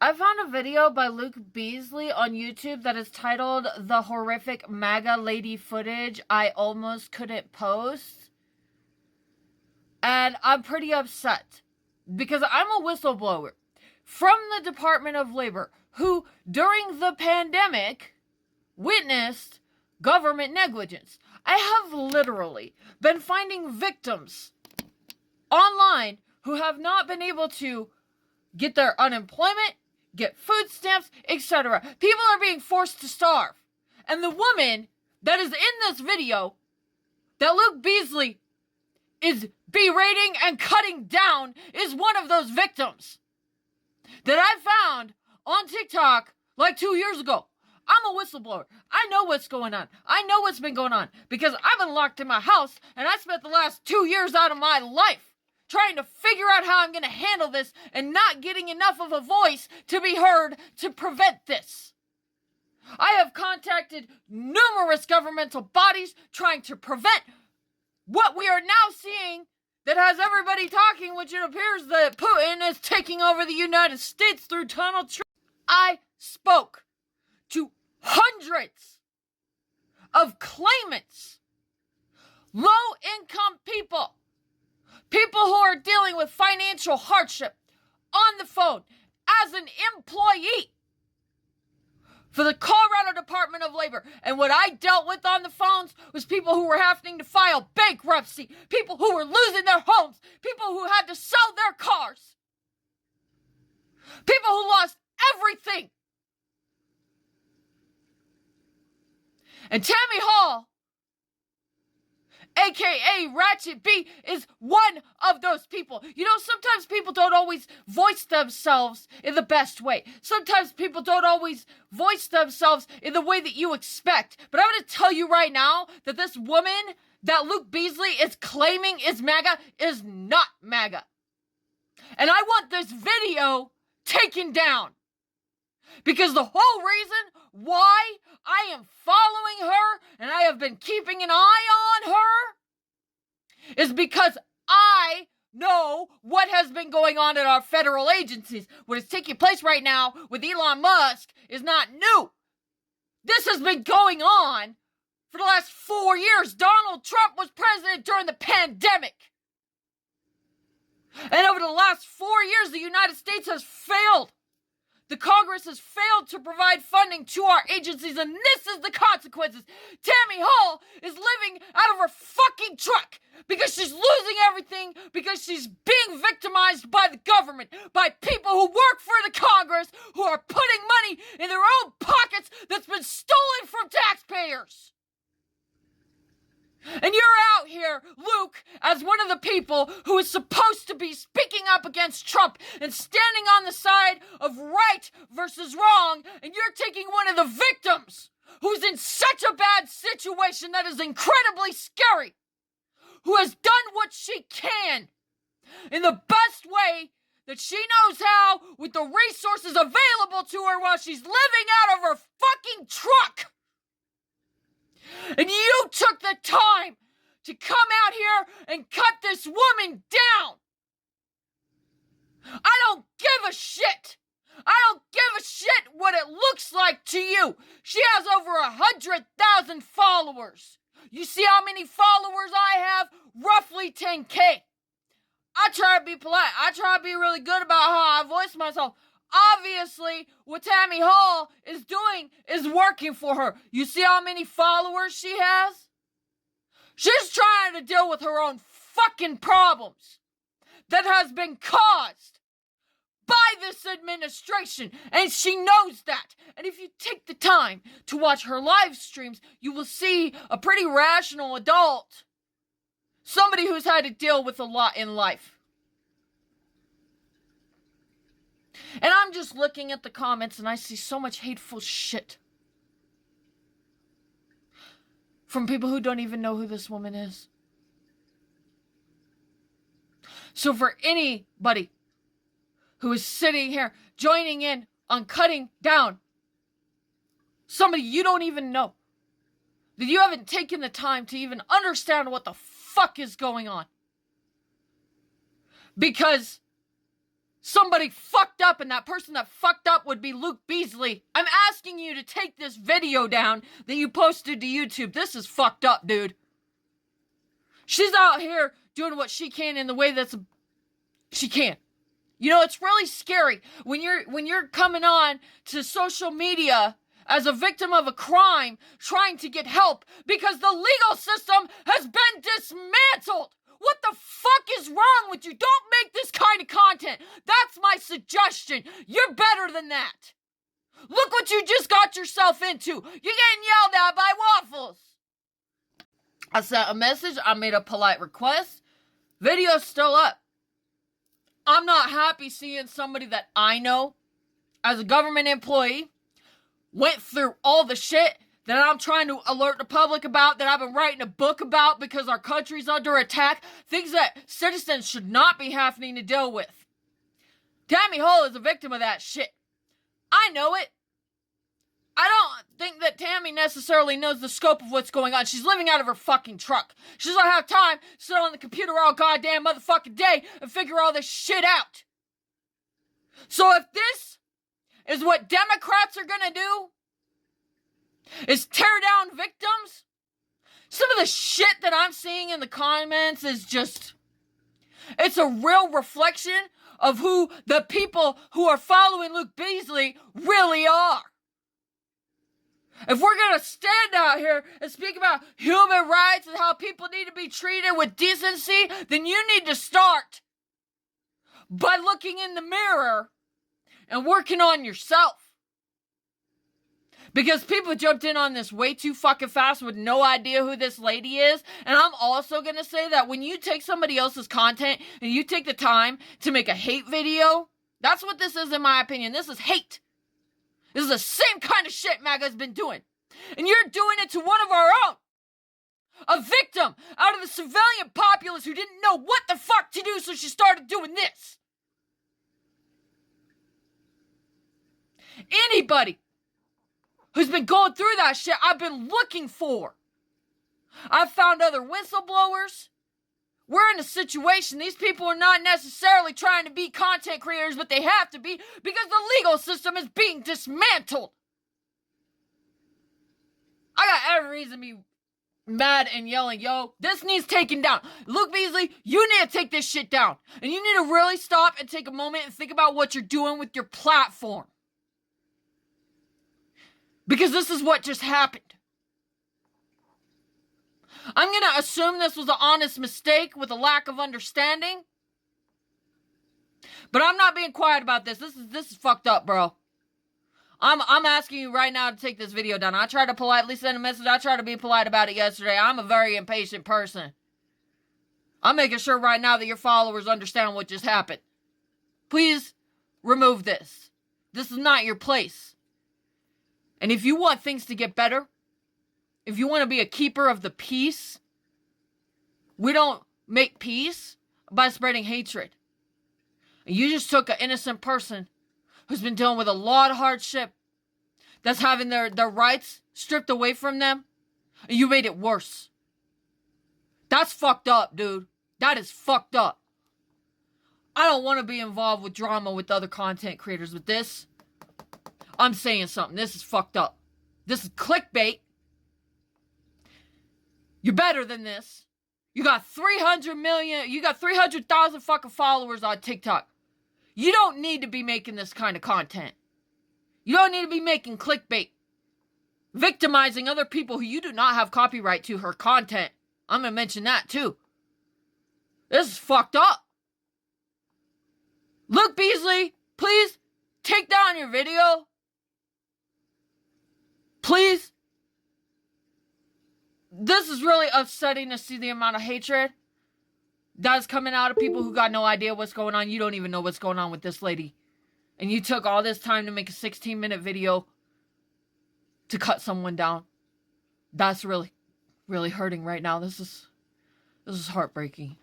I found a video by Luke Beasley on YouTube that is titled "The Horrific MAGA Lady Footage I Almost Couldn't Post." And I'm pretty upset because I'm a whistleblower from the Department of Labor who, during the pandemic, witnessed government negligence. I have literally been finding victims online who have not been able to get their unemployment, get food stamps, etc. People are being forced to starve. And the woman that is in this video that Luke Beasley is berating and cutting down is one of those victims that I found on TikTok like 2 years ago. I'm a whistleblower. I know what's going on. I know what's been going on because I've been locked in my house and I spent the last 2 years out of my life trying to figure out how I'm going to handle this and not getting enough of a voice to be heard to prevent this. I have contacted numerous governmental bodies trying to prevent what we are now seeing that has everybody talking, which it appears that Putin is taking over the United States through Donald Trump. I spoke to hundreds of claimants, low-income people who are dealing with financial hardship on the phone as an employee for the Colorado Department of Labor. And what I dealt with on the phones was people who were having to file bankruptcy, people who were losing their homes, people who had to sell their cars, people who lost everything. And Tammy Hall, aka Ratchet B, is one of those people. You know, sometimes people don't always voice themselves in the best way. Sometimes people don't always voice themselves in the way that you expect. But I'm going to tell you right now that this woman that Luke Beasley is claiming is MAGA is not MAGA. And I want this video taken down. Because the whole reason why I am following her and I have been keeping an eye on her is because I know what has been going on at our federal agencies. What is taking place right now with Elon Musk is not new. This has been going on for the last 4 years. Donald Trump was president during the pandemic. And over the last 4 years, the United States has failed. The Congress has failed to provide funding to our agencies, and this is the consequences. Tammy Hall is living out of her fucking truck because she's losing everything, because she's being victimized by the government, by people who work for the Congress, who are putting money in their own pockets that's been stolen from taxpayers. And you're out here, Luke, as one of the people who is supposed to be speaking up against Trump and standing on the side of right versus wrong, and you're taking one of the victims who's in such a bad situation that is incredibly scary, who has done what she can in the best way that she knows how with the resources available to her while she's living out of her fucking truck. And you took the time to come out here and cut this woman down. I don't give a shit. I don't give a shit what it looks like to you. She has over 100,000 followers. You see how many followers I have? Roughly 10K. I try to be polite. I try to be really good about how I voice myself. Obviously, what Tammy Hall is doing is working for her. You see how many followers she has? She's trying to deal with her own fucking problems that has been caused by this administration, and she knows that. And if you take the time to watch her live streams, you will see a pretty rational adult, somebody who's had to deal with a lot in life. And I'm just looking at the comments and I see so much hateful shit from people who don't even know who this woman is. So for anybody who is sitting here joining in on cutting down somebody you don't even know, that you haven't taken the time to even understand what the fuck is going on, because somebody fucked up, and that person that fucked up would be Luke Beasley. I'm asking you to take this video down that you posted to YouTube. This is fucked up, dude. She's out here doing what she can in the way she can. You know, it's really scary when you're coming on to social media as a victim of a crime trying to get help because the legal system has been dismantled. What the fuck is wrong with you? Don't make this kind of content. That's my suggestion. You're better than that. Look what you just got yourself into. You're getting yelled at by Waffles. I sent a message. I made a polite request. Video's still up. I'm not happy seeing somebody that I know as a government employee went through all the shit that I'm trying to alert the public about, that I've been writing a book about because our country's under attack, things that citizens should not be having to deal with. Tammy Hall is a victim of that shit. I know it. I don't think that Tammy necessarily knows the scope of what's going on. She's living out of her fucking truck. She doesn't have time to sit on the computer all goddamn motherfucking day and figure all this shit out. So if this is what Democrats are gonna do, is tear down victims, some of the shit that I'm seeing in the comments is just, it's a real reflection of who the people who are following Luke Beasley really are. If we're going to stand out here and speak about human rights and how people need to be treated with decency, then you need to start by looking in the mirror and working on yourself. Because people jumped in on this way too fucking fast with no idea who this lady is. And I'm also going to say that when you take somebody else's content and you take the time to make a hate video, that's what this is in my opinion. This is hate. This is the same kind of shit MAGA's been doing. And you're doing it to one of our own. A victim out of the civilian populace who didn't know what the fuck to do, so she started doing this. Anybody who's been going through that shit, I've been looking for. I've found other whistleblowers. We're in a situation, these people are not necessarily trying to be content creators, but they have to be because the legal system is being dismantled. I got every reason to be mad and yelling, yo, this needs taken down. Luke Beasley, you need to take this shit down. And you need to really stop and take a moment and think about what you're doing with your platform. Because this is what just happened. I'm going to assume this was an honest mistake with a lack of understanding. But I'm not being quiet about this. This is fucked up, bro. I'm asking you right now to take this video down. I tried to politely send a message. I tried to be polite about it yesterday. I'm a very impatient person. I'm making sure right now that your followers understand what just happened. Please remove this. This is not your place. And if you want things to get better, if you want to be a keeper of the peace, we don't make peace by spreading hatred. You just took an innocent person who's been dealing with a lot of hardship, that's having their rights stripped away from them, and you made it worse. That's fucked up, dude. That is fucked up. I don't want to be involved with drama with other content creators, but this, I'm saying something. This is fucked up. This is clickbait. You're better than this. You got 300,000 fucking followers on TikTok. You don't need to be making this kind of content. You don't need to be making clickbait. Victimizing other people who you do not have copyright to her content. I'm going to mention that too. This is fucked up. Luke Beasley, please take down your video. Please. This is really upsetting to see the amount of hatred that's coming out of people who got no idea what's going on. You don't even know what's going on with this lady. And you took all this time to make a 16-minute video to cut someone down. That's really, really hurting right now. This is heartbreaking.